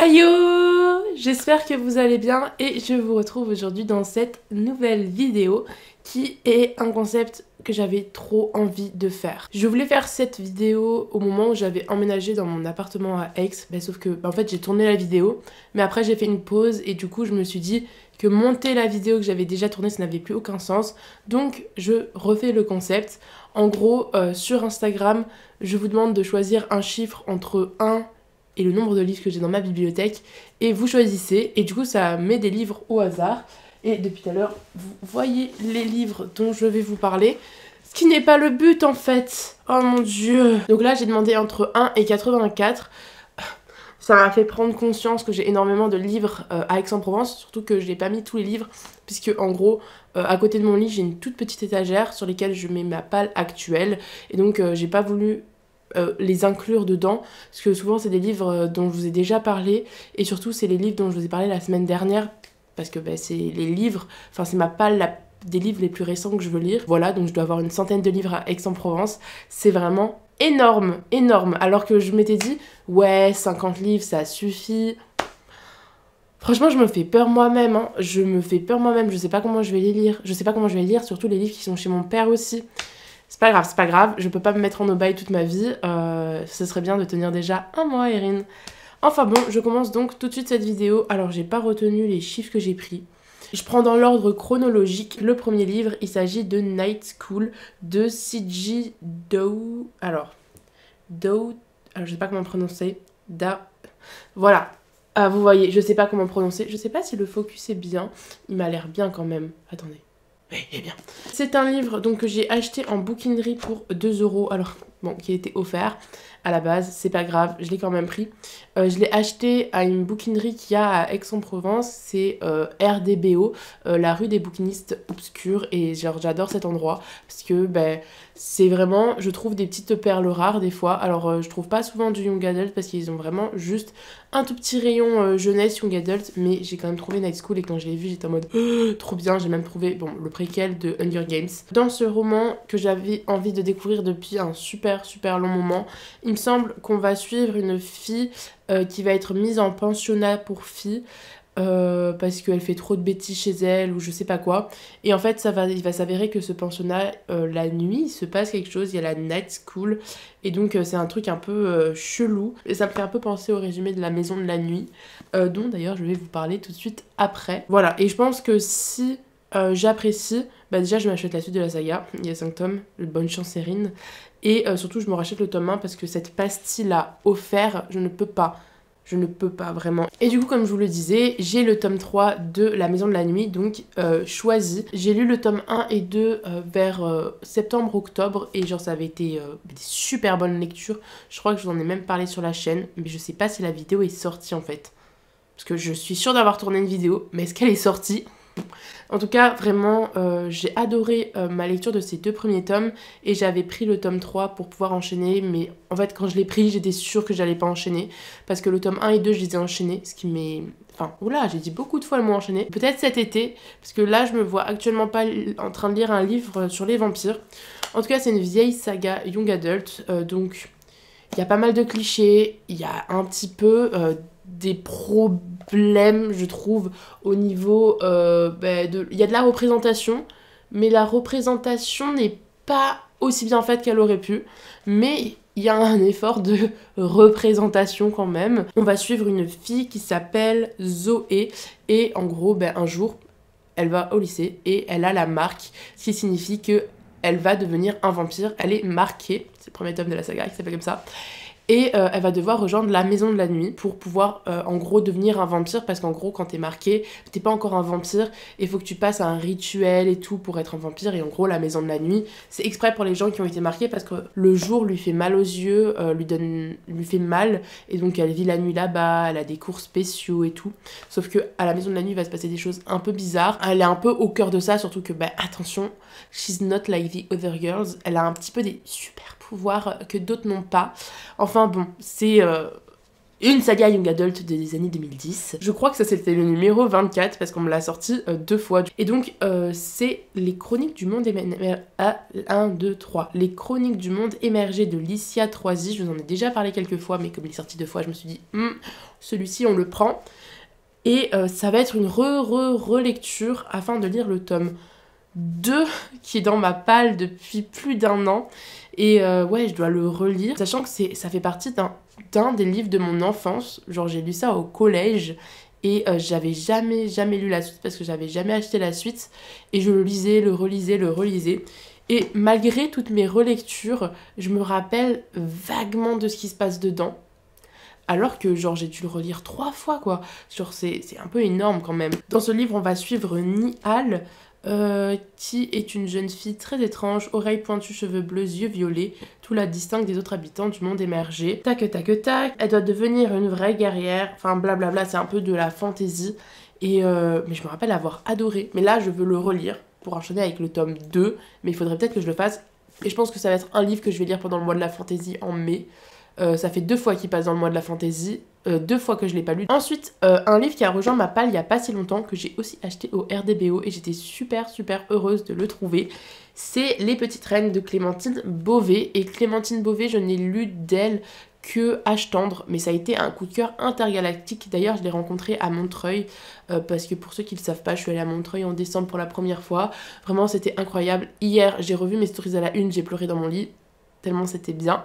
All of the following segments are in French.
Ayo! J'espère que vous allez bien et je vous retrouve aujourd'hui dans cette nouvelle vidéo qui est un concept que j'avais trop envie de faire. Je voulais faire cette vidéo au moment où j'avais emménagé dans mon appartement à Aix, sauf que en fait j'ai tourné la vidéo, mais après j'ai fait une pause et du coup je me suis dit que monter la vidéo que j'avais déjà tournée ça n'avait plus aucun sens, donc je refais le concept. En gros, sur Instagram, je vous demande de choisir un chiffre entre 1 et le nombre de livres que j'ai dans ma bibliothèque et vous choisissez et du coup ça met des livres au hasard et depuis tout à l'heure vous voyez les livres dont je vais vous parler, ce qui n'est pas le but en fait. Oh mon dieu. Donc là j'ai demandé entre 1 et 84. Ça m'a fait prendre conscience que j'ai énormément de livres à Aix-en-Provence, surtout que je n'ai pas mis tous les livres puisque en gros à côté de mon lit j'ai une toute petite étagère sur lesquelles je mets ma palle actuelle et donc j'ai pas voulu les inclure dedans parce que souvent c'est des livres dont je vous ai déjà parlé et surtout c'est les livres dont je vous ai parlé la semaine dernière parce que c'est les livres, enfin c'est ma palle des livres les plus récents que je veux lire. Voilà, donc je dois avoir une centaine de livres à Aix-en-Provence, c'est vraiment énorme, énorme, alors que je m'étais dit ouais 50 livres ça suffit. Franchement, je me fais peur moi-même, hein. Je me fais peur moi-même, je sais pas comment je vais les lire, surtout les livres qui sont chez mon père aussi. C'est pas grave, je peux pas me mettre en aubaine toute ma vie, ce serait bien de tenir déjà un mois, Erin. Enfin bon, je commence donc tout de suite cette vidéo. Alors j'ai pas retenu les chiffres que j'ai pris. Je prends dans l'ordre chronologique. Le premier livre, il s'agit de Night School de C.J. Dow. Alors je sais pas comment prononcer. Voilà. Ah, vous voyez, je sais pas comment prononcer. Je sais pas si le focus est bien. Il m'a l'air bien quand même. Attendez. Oui, il est bien. C'est un livre donc, que j'ai acheté en bouquinerie pour 2 €. Alors, bon, qui était offert à la base, c'est pas grave, je l'ai quand même pris. Je l'ai acheté à une bouquinerie qu'il y a à Aix-en-Provence, c'est RDBO, la rue des bouquinistes obscurs. Et genre, j'adore cet endroit parce que c'est vraiment, je trouve des petites perles rares des fois. Alors, je trouve pas souvent du Young Adult parce qu'ils ont vraiment juste un tout petit rayon jeunesse Young Adult, mais j'ai quand même trouvé Night School et quand je l'ai vu, j'étais en mode trop bien. J'ai même trouvé le préquel de Hunger Games. Dans ce roman que j'avais envie de découvrir depuis un super long moment, il me semble qu'on va suivre une fille qui va être mise en pensionnat pour filles parce qu'elle fait trop de bêtises chez elle ou je sais pas quoi. Et en fait il va s'avérer que ce pensionnat, la nuit, il se passe quelque chose, il y a la night school et donc c'est un truc un peu chelou. Et ça me fait un peu penser au résumé de La Maison de la Nuit, dont d'ailleurs je vais vous parler tout de suite après. Voilà, et je pense que si j'apprécie, déjà je m'achète la suite de la saga, il y a 5 tomes, bonne chance Erin. Et surtout je me rachète le tome 1 parce que cette pastille là offert, je ne peux pas vraiment. Et du coup comme je vous le disais, j'ai le tome 3 de La Maison de la Nuit, donc choisi. J'ai lu le tome 1 et 2 vers septembre-octobre et genre ça avait été des super bonnes lectures. Je crois que je vous en ai même parlé sur la chaîne, mais je sais pas si la vidéo est sortie en fait. Parce que je suis sûre d'avoir tourné une vidéo, mais est-ce qu'elle est sortie ? En tout cas, vraiment, j'ai adoré ma lecture de ces 2 premiers tomes et j'avais pris le tome 3 pour pouvoir enchaîner, mais en fait, quand je l'ai pris, j'étais sûre que j'allais pas enchaîner parce que le tome 1 et 2, je les ai enchaînés, ce qui m'est... Enfin, oula, j'ai dit beaucoup de fois le mot enchaîné. Peut-être cet été, parce que là, je me vois actuellement pas en train de lire un livre sur les vampires. En tout cas, c'est une vieille saga Young Adult, donc il y a pas mal de clichés, il y a un petit peu... des problèmes je trouve au niveau il y a de la représentation, mais la représentation n'est pas aussi bien faite qu'elle aurait pu, mais il y a un effort de représentation quand même. On va suivre une fille qui s'appelle Zoé et en gros un jour elle va au lycée et elle a la marque, ce qui signifie que elle va devenir un vampire. Elle est marquée, c'est le premier tome de la saga qui s'appelle comme ça. Et elle va devoir rejoindre la Maison de la Nuit pour pouvoir en gros devenir un vampire, parce qu'en gros quand t'es marqué, t'es pas encore un vampire, il faut que tu passes à un rituel et tout pour être un vampire. Et en gros la Maison de la Nuit, c'est exprès pour les gens qui ont été marqués parce que le jour lui fait mal aux yeux, lui fait mal, et donc elle vit la nuit là-bas, elle a des cours spéciaux et tout. Sauf que à la Maison de la Nuit il va se passer des choses un peu bizarres. Elle est un peu au cœur de ça, surtout que attention, she's not like the other girls, elle a un petit peu des super pouvoirs que d'autres n'ont pas. Enfin bon, c'est Une saga young adult des années 2010. Je crois que ça c'était le numéro 24 parce qu'on me l'a sorti 2 fois. Et donc c'est les chroniques du monde émergé. 1, 2, 3. Les chroniques du monde émergé de Licia Troisi. Je vous en ai déjà parlé quelques fois, mais comme il est sorti 2 fois, je me suis dit celui-ci on le prend. Et ça va être une relecture afin de lire le tome 2 qui est dans ma palle depuis plus d'1 an. Et ouais, je dois le relire, sachant que ça fait partie d'un des livres de mon enfance. Genre j'ai lu ça au collège et j'avais jamais lu la suite parce que j'avais jamais acheté la suite. Et je le lisais, le relisais. Et malgré toutes mes relectures, je me rappelle vaguement de ce qui se passe dedans. Alors que genre j'ai dû le relire 3 fois quoi. Genre c'est un peu énorme quand même. Dans ce livre on va suivre Nihal, qui est une jeune fille très étrange, oreilles pointues, cheveux bleus, yeux violets, tout la distingue des autres habitants du monde émergé. Tac tac tac, elle doit devenir une vraie guerrière, enfin blablabla, c'est un peu de la fantaisie. Et mais je me rappelle avoir adoré. Mais là je veux le relire pour enchaîner avec le tome 2, mais il faudrait peut-être que je le fasse. Et je pense que ça va être un livre que je vais lire pendant le mois de la fantaisie en mai. Ça fait 2 fois qu'il passe dans le mois de la fantaisie, 2 fois que je l'ai pas lu. Ensuite, un livre qui a rejoint ma palle il y a pas si longtemps, que j'ai aussi acheté au RDBO et j'étais super heureuse de le trouver. C'est Les Petites Reines de Clémentine Beauvais. Et Clémentine Beauvais, je n'ai lu d'elle que Âge tendre, mais ça a été un coup de cœur intergalactique. D'ailleurs, je l'ai rencontrée à Montreuil, parce que pour ceux qui ne le savent pas, je suis allée à Montreuil en décembre pour la première fois. Vraiment, c'était incroyable. Hier, j'ai revu mes stories à la une, j'ai pleuré dans mon lit. Tellement c'était bien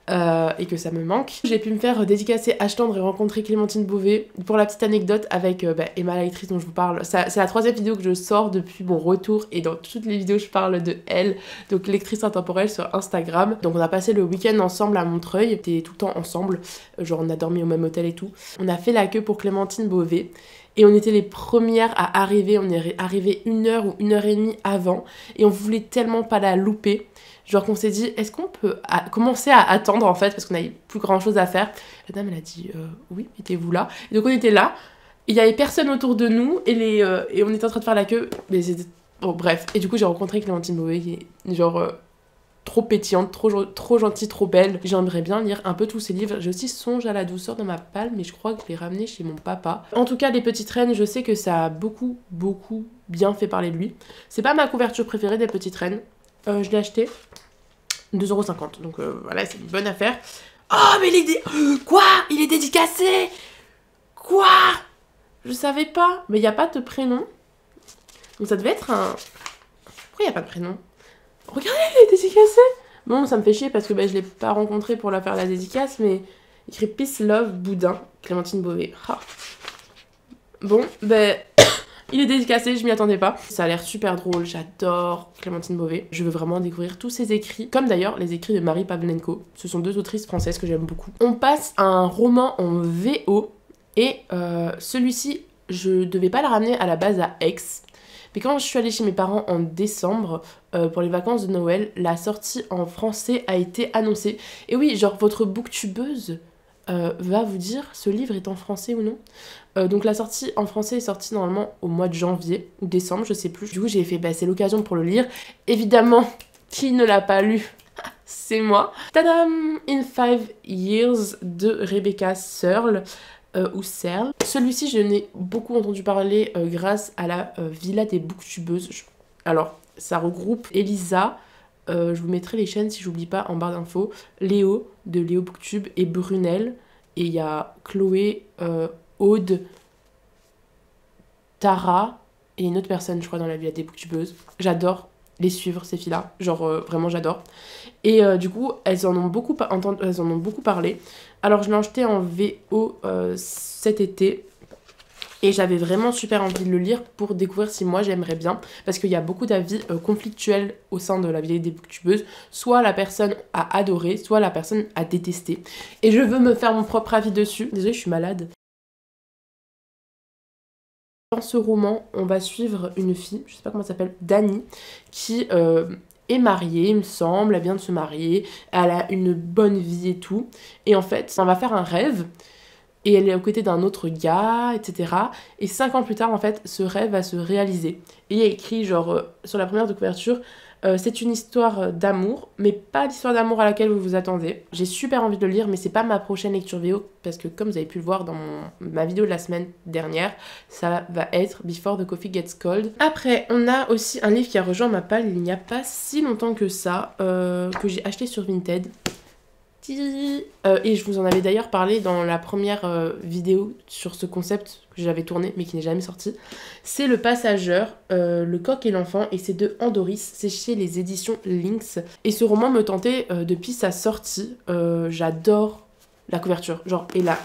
et que ça me manque. J'ai pu me faire dédicacer Âge tendre et rencontrer Clémentine Beauvais. Pour la petite anecdote avec Emma l'actrice dont je vous parle, c'est la 3e vidéo que je sors depuis mon retour et dans toutes les vidéos je parle de elle, donc lectrice intemporelle sur Instagram. Donc on a passé le week-end ensemble à Montreuil, on était tout le temps ensemble, genre on a dormi au même hôtel et tout. On a fait la queue pour Clémentine Beauvais. Et on était les premières à arriver, on est arrivé 1 heure ou 1 heure et demie avant et on voulait tellement pas la louper. Genre qu'on s'est dit, est-ce qu'on peut commencer à attendre en fait, parce qu'on n'avait plus grand chose à faire. La dame elle a dit, oui, mettez-vous là. Et donc on était là, il n'y avait personne autour de nous et on était en train de faire la queue. Mais c'était... Bon bref, et du coup j'ai rencontré Clémentine Beauvais qui est genre... trop pétillante, trop gentille, trop belle. J'aimerais bien lire un peu tous ces livres. J'ai aussi Songe à la douceur dans ma palle, mais je crois que je l'ai ramené chez mon papa. En tout cas, Les Petites Reines, je sais que ça a beaucoup bien fait parler de lui. C'est pas ma couverture préférée des Petites Reines. Je l'ai acheté 2,50 €, donc voilà, c'est une bonne affaire. Oh, mais quoi? Il est dédicacé? Quoi? Je savais pas. Mais il n'y a pas de prénom. Donc ça devait être un... Pourquoi il n'y a pas de prénom? Regardez, il est dédicacé. Bon, ça me fait chier parce que je l'ai pas rencontré pour la faire la dédicace, mais écrit Peace, Love, Boudin, Clémentine Beauvais. Ah. Bon, il est dédicacé, je m'y attendais pas. Ça a l'air super drôle, j'adore Clémentine Beauvais. Je veux vraiment découvrir tous ses écrits, comme d'ailleurs les écrits de Marie Pavlenko. Ce sont 2 autrices françaises que j'aime beaucoup. On passe à un roman en VO, et celui-ci, je devais pas le ramener à la base à Aix. Mais quand je suis allée chez mes parents en décembre, pour les vacances de Noël, la sortie en français a été annoncée. Et oui, genre votre booktubeuse va vous dire ce livre est en français ou non. Donc la sortie en français est sortie normalement au mois de janvier ou décembre, je sais plus. Du coup j'ai fait, c'est l'occasion pour le lire. Évidemment, qui ne l'a pas lu? C'est moi. Tadam! In 5 Years de Rebecca Searle. Ou Searle. Celui-ci, je n'ai beaucoup entendu parler grâce à la Villa des Booktubeuses. Alors, ça regroupe Elisa, je vous mettrai les chaînes si j'oublie pas en barre d'infos, Léo de Léo Booktube et Brunel. Et il y a Chloé, Aude, Tara et une autre personne, je crois, dans la Villa des Booktubeuses. J'adore les suivre, ces filles-là. Genre, vraiment, j'adore. Et du coup, elles en ont beaucoup parlé. Alors, je l'ai acheté en VO cet été. Et j'avais vraiment super envie de le lire pour découvrir si moi j'aimerais bien. Parce qu'il y a beaucoup d'avis conflictuels au sein de la Villa des Booktubeuses. Soit la personne a adoré, soit la personne a détesté. Et je veux me faire mon propre avis dessus. Désolée, je suis malade. Dans ce roman, on va suivre une fille, je sais pas comment elle s'appelle, Dani, qui est mariée, il me semble, elle vient de se marier, elle a une bonne vie et tout. Et en fait, on va faire un rêve, et elle est aux côtés d'un autre gars, etc. Et 5 ans plus tard, en fait, ce rêve va se réaliser. Et il y a écrit, genre, sur la première de couverture, C'est une histoire d'amour, mais pas l'histoire d'amour à laquelle vous vous attendez. J'ai super envie de le lire, mais c'est pas ma prochaine lecture vidéo, parce que comme vous avez pu le voir dans ma vidéo de la semaine dernière, ça va être Before the Coffee Gets Cold. Après, on a aussi un livre qui a rejoint ma palle il n'y a pas si longtemps que ça, que j'ai acheté sur Vinted. Et je vous en avais d'ailleurs parlé dans la première vidéo sur ce concept que j'avais tourné mais qui n'est jamais sorti. C'est Le Passageur, Le Coq et l'Enfant, et c'est de Andoris, c'est chez les éditions Lynx. Et ce roman me tentait depuis sa sortie. J'adore la couverture, genre, et là,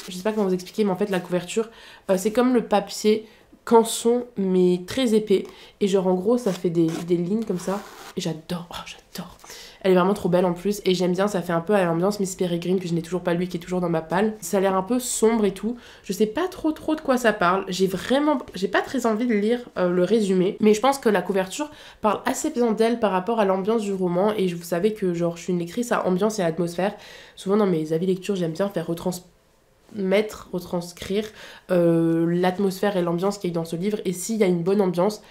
je sais pas comment vous expliquer, mais en fait la couverture, c'est comme le papier canson mais très épais, et genre en gros ça fait des lignes comme ça, et j'adore, oh j'adore. Elle est vraiment trop belle en plus, et j'aime bien, ça fait un peu à l'ambiance Miss Peregrine, que je n'ai toujours pas lu, qui est toujours dans ma palle. Ça a l'air un peu sombre et tout, je sais pas trop de quoi ça parle, j'ai pas très envie de lire le résumé, mais je pense que la couverture parle assez bien d'elle par rapport à l'ambiance du roman, et vous savez que genre je suis une lectrice à ambiance et à atmosphère. Souvent dans mes avis lecture, j'aime bien faire retranscrire l'atmosphère et l'ambiance qu'il y a dans ce livre, et s'il y a une bonne ambiance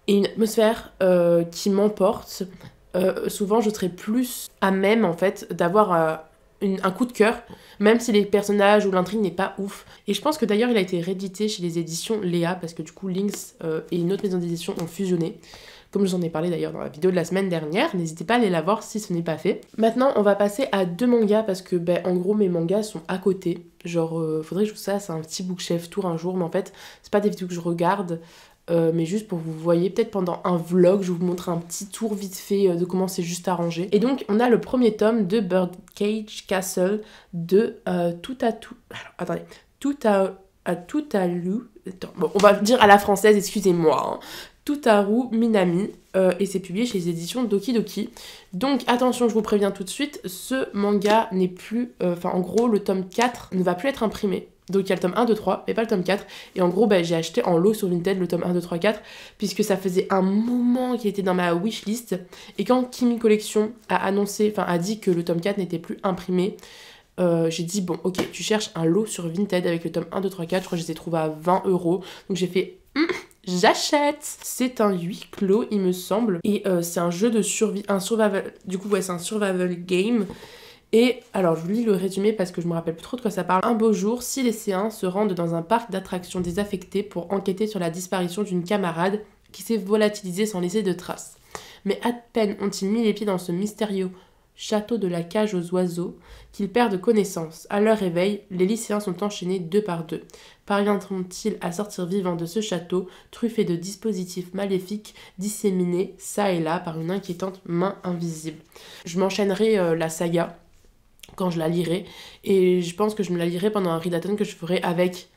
et une atmosphère qui m'emporte, souvent je serais plus à même en fait d'avoir un coup de cœur, même si les personnages ou l'intrigue n'est pas ouf. Et je pense que d'ailleurs il a été réédité chez les éditions Léa, parce que du coup Lynx et une autre maison d'édition ont fusionné, comme je vous en ai parlé d'ailleurs dans la vidéo de la semaine dernière. N'hésitez pas à aller la voir si ce n'est pas fait. Maintenant on va passer à 2 mangas, parce que en gros mes mangas sont à côté, genre faudrait que je vous fasse un petit bookshelf tour un jour, mais en fait c'est pas des vidéos que je regarde, mais juste pour que vous voyez, peut-être pendant un vlog, je vous montre un petit tour vite fait de comment c'est juste arrangé. Et donc on a le premier tome de Birdcage Castle de bon, on va le dire à la française, excusez-moi, hein. Tutaru Minami, et c'est publié chez les éditions Doki Doki. Donc attention, je vous préviens tout de suite, ce manga n'est plus, en gros le tome 4 ne va plus être imprimé. Donc il y a le tome 1, 2, 3, mais pas le tome 4. Et en gros, j'ai acheté en lot sur Vinted le tome 1, 2, 3, 4, puisque ça faisait un moment qu'il était dans ma wishlist. Et quand Kimi Collection a dit que le tome 4 n'était plus imprimé, j'ai dit bon ok, tu cherches un lot sur Vinted avec le tome 1, 2, 3, 4, je crois que je les ai trouvés à 20 €. Donc j'ai fait j'achète. C'est un huis clos il me semble, et c'est un jeu de survie, un survival, du coup ouais c'est un survival game. Et alors je vous lis le résumé parce que je me rappelle plus trop de quoi ça parle. Un beau jour, 6 lycéens se rendent dans un parc d'attractions désaffecté pour enquêter sur la disparition d'une camarade qui s'est volatilisée sans laisser de traces. Mais à peine ont-ils mis les pieds dans ce mystérieux château de la cage aux oiseaux qu'ils perdent connaissance. À leur réveil, les lycéens sont enchaînés 2 par 2. Parviendront-ils à sortir vivants de ce château, truffé de dispositifs maléfiques disséminés ça et là par une inquiétante main invisible? Je m'enchaînerai la saga quand je la lirai, et je pense que je me la lirai pendant un readathon que je ferai avec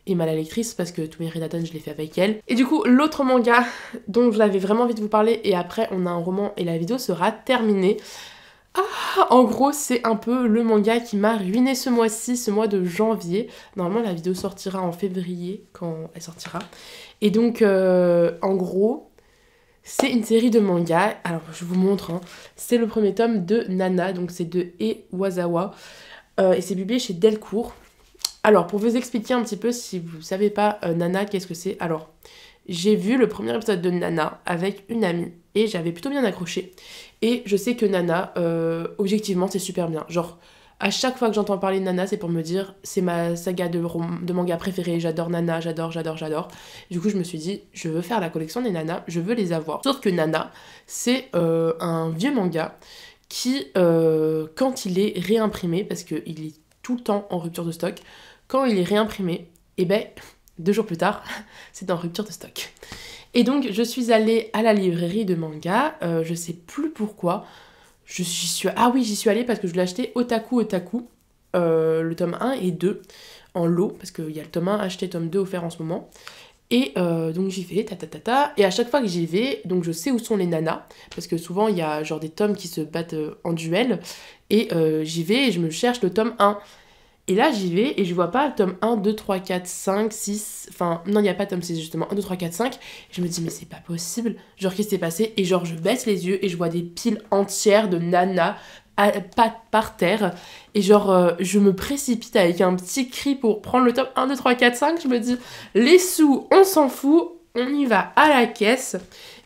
Emma la lectrice, parce que tous mes readathons je les fais avec elle. Et du coup l'autre manga dont j'avais vraiment envie de vous parler, et après on a un roman et la vidéo sera terminée. En gros c'est un peu le manga qui m'a ruiné ce mois-ci, ce mois de janvier. Normalement la vidéo sortira en février quand elle sortira. Et donc en gros c'est une série de mangas, alors je vous montre, hein. C'est le premier tome de Nana, donc c'est de Wazawa, et c'est publié chez Delcourt. Alors pour vous expliquer un petit peu, si vous savez pas Nana, qu'est-ce que c'est? Alors j'ai vu le premier épisode de Nana avec une amie, et j'avais plutôt bien accroché. Et je sais que Nana, objectivement c'est super bien, genre à chaque fois que j'entends parler de Nana, c'est pour me dire c'est ma saga de manga préférée, j'adore Nana, j'adore. Du coup je me suis dit je veux faire la collection des Nana, je veux les avoir. Sauf que Nana c'est un vieux manga qui quand il est réimprimé, parce qu'il est tout le temps en rupture de stock, quand il est réimprimé, et 2 jours plus tard c'est en rupture de stock. Et donc je suis allée à la librairie de manga, je sais plus pourquoi. J'y suis allée parce que je l'ai acheté Otaku, le tome 1 et 2 en lot, parce qu'il y a le tome 1 acheté, tome 2 offert en ce moment. Et donc j'y vais, et à chaque fois que j'y vais, donc je sais où sont les nanas, parce que souvent il y a genre des tomes qui se battent en duel, et j'y vais et je me cherche le tome 1. Et là j'y vais et je vois pas le tome 1, 2, 3, 4, 5, 6, enfin non il n'y a pas de tome 6 justement, 1, 2, 3, 4, 5, et je me dis mais c'est pas possible, genre qu'est-ce qui s'est passé? Et genre je baisse les yeux et je vois des piles entières de nanas par terre, et genre je me précipite avec un petit cri pour prendre le tome 1, 2, 3, 4, 5, je me dis les sous on s'en fout, on y va à la caisse.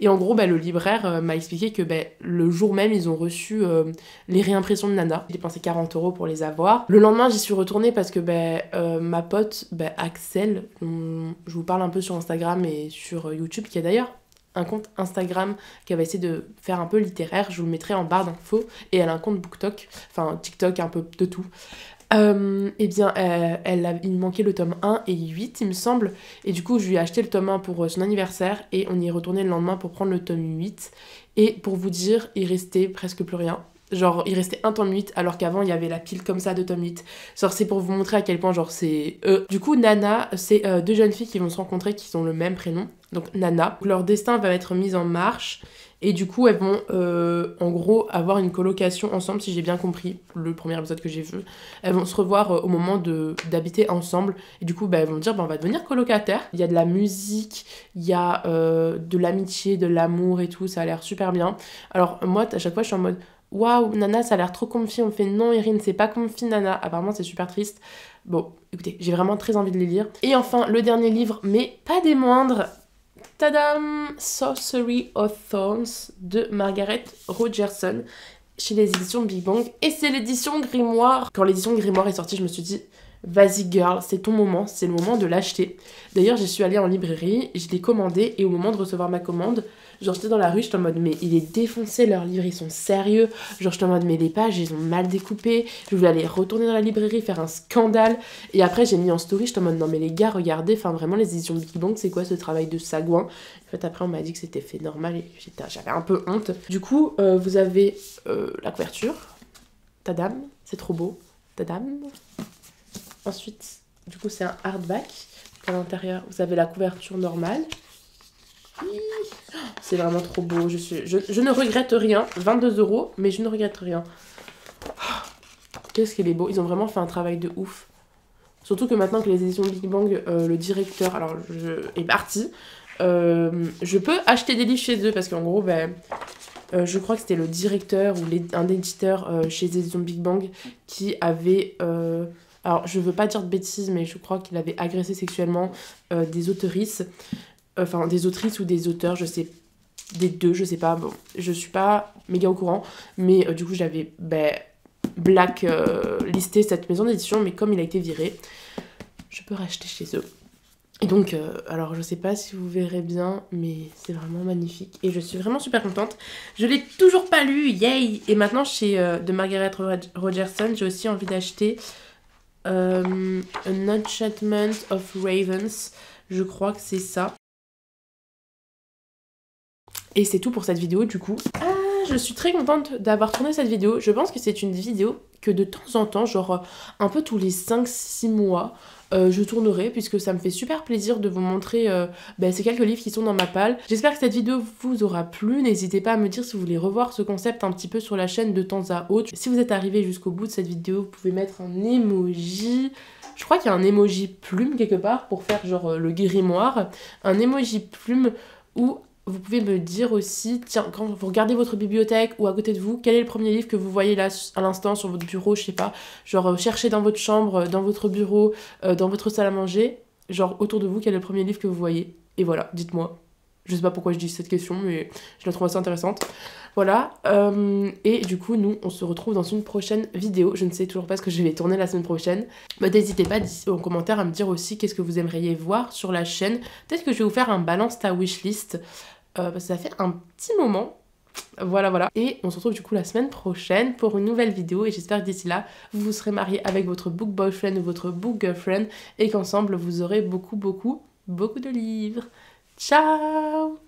Et en gros, le libraire m'a expliqué que le jour même, ils ont reçu les réimpressions de Nana. J'ai dépensé 40 € pour les avoir. Le lendemain, j'y suis retournée parce que ma pote, Axel, je vous parle un peu sur Instagram et sur YouTube, qui a d'ailleurs un compte Instagram qui va essayer de faire un peu littéraire. Je vous le mettrai en barre d'infos. Et elle a un compte BookTok, enfin TikTok, un peu de tout. Il manquait le tome 1 et 8 il me semble, et du coup je lui ai acheté le tome 1 pour son anniversaire et on y est retourné le lendemain pour prendre le tome 8, et pour vous dire, il restait presque plus rien. Genre il restait un tome 8 alors qu'avant il y avait la pile comme ça de tome 8. Genre c'est pour vous montrer à quel point genre c'est Du coup Nana, c'est deux jeunes filles qui vont se rencontrer qui ont le même prénom, donc Nana. Leur destin va être mis en marche. Et du coup, elles vont en gros avoir une colocation ensemble, si j'ai bien compris, le premier épisode que j'ai vu. Elles vont se revoir au moment d'habiter ensemble. Et du coup, elles vont dire, on va devenir colocataires. Il y a de la musique, il y a de l'amitié, de l'amour et tout, ça a l'air super bien. Alors moi, à chaque fois, je suis en mode, waouh, Nana, ça a l'air trop comfy. On me fait, non, Irine, c'est pas comfy, Nana. Apparemment, c'est super triste. Bon, écoutez, j'ai vraiment très envie de les lire. Et enfin, le dernier livre, mais pas des moindres. Tadam! Sorcery of Thorns de Margaret Rogerson chez les éditions Big Bang. Et c'est l'édition Grimoire. Quand l'édition Grimoire est sortie, je me suis dit, vas-y girl, c'est ton moment, c'est le moment de l'acheter. D'ailleurs, j'y suis allée en librairie, je l'ai commandé et au moment de recevoir ma commande, genre j'étais dans la rue, j'étais en mode mais il est défoncé, leurs livres ils sont sérieux. Genre j'étais en mode mais les pages ils ont mal découpé. Je voulais aller retourner dans la librairie, faire un scandale. Et après j'ai mis en story, j'étais en mode non mais les gars regardez, enfin vraiment les éditions Big Bang c'est quoi ce travail de sagouin. En fait après on m'a dit que c'était fait normal et j'avais un peu honte. Du coup vous avez la couverture. Tadam, c'est trop beau. Tadam. Ensuite, du coup, c'est un hardback. À l'intérieur, vous avez la couverture normale. C'est vraiment trop beau. Je ne regrette rien. 22 €, mais je ne regrette rien. Qu'est-ce qu'il est beau. Ils ont vraiment fait un travail de ouf. Surtout que maintenant que les éditions Big Bang, le directeur est parti, je peux acheter des livres chez eux parce qu'en gros, je crois que c'était le directeur ou un éditeur chez les éditions Big Bang qui avait... alors, je veux pas dire de bêtises, mais je crois qu'il avait agressé sexuellement des autrices. Enfin, des autrices ou des auteurs, je sais. Des deux, je sais pas. Bon, je suis pas méga au courant. Mais du coup, j'avais listé cette maison d'édition. Mais comme il a été viré, je peux racheter chez eux. Et donc, alors je sais pas si vous verrez bien, mais c'est vraiment magnifique. Et je suis vraiment super contente. Je l'ai toujours pas lu, yay! Et maintenant, chez de Margaret Rogerson, j'ai aussi envie d'acheter... An Enchantment of Ravens, je crois que c'est ça. Et c'est tout pour cette vidéo du coup. Je suis très contente d'avoir tourné cette vidéo. Je pense que c'est une vidéo que de temps en temps, genre un peu tous les 5-6 mois, je tournerai, puisque ça me fait super plaisir de vous montrer ces quelques livres qui sont dans ma palle. J'espère que cette vidéo vous aura plu. N'hésitez pas à me dire si vous voulez revoir ce concept un petit peu sur la chaîne de temps à autre. Si vous êtes arrivé jusqu'au bout de cette vidéo, vous pouvez mettre un emoji. Je crois qu'il y a un emoji plume quelque part pour faire genre le grimoire. Un emoji plume où... Vous pouvez me dire aussi, tiens, quand vous regardez votre bibliothèque ou à côté de vous, quel est le premier livre que vous voyez là à l'instant sur votre bureau, je sais pas, genre cherchez dans votre chambre, dans votre bureau, dans votre salle à manger, genre autour de vous, quel est le premier livre que vous voyez. Et voilà, dites-moi. Je sais pas pourquoi je dis cette question, mais je la trouve assez intéressante. Voilà, et du coup, nous, on se retrouve dans une prochaine vidéo. Je ne sais toujours pas ce que je vais tourner la semaine prochaine. N'hésitez pas en commentaire à me dire aussi qu'est-ce que vous aimeriez voir sur la chaîne. Peut-être que je vais vous faire un balance ta wishlist. Parce que ça fait un petit moment. Voilà. Et on se retrouve du coup la semaine prochaine pour une nouvelle vidéo. Et j'espère que d'ici là, vous vous serez mariés avec votre book boyfriend ou votre book girlfriend. Et qu'ensemble, vous aurez beaucoup de livres. Ciao!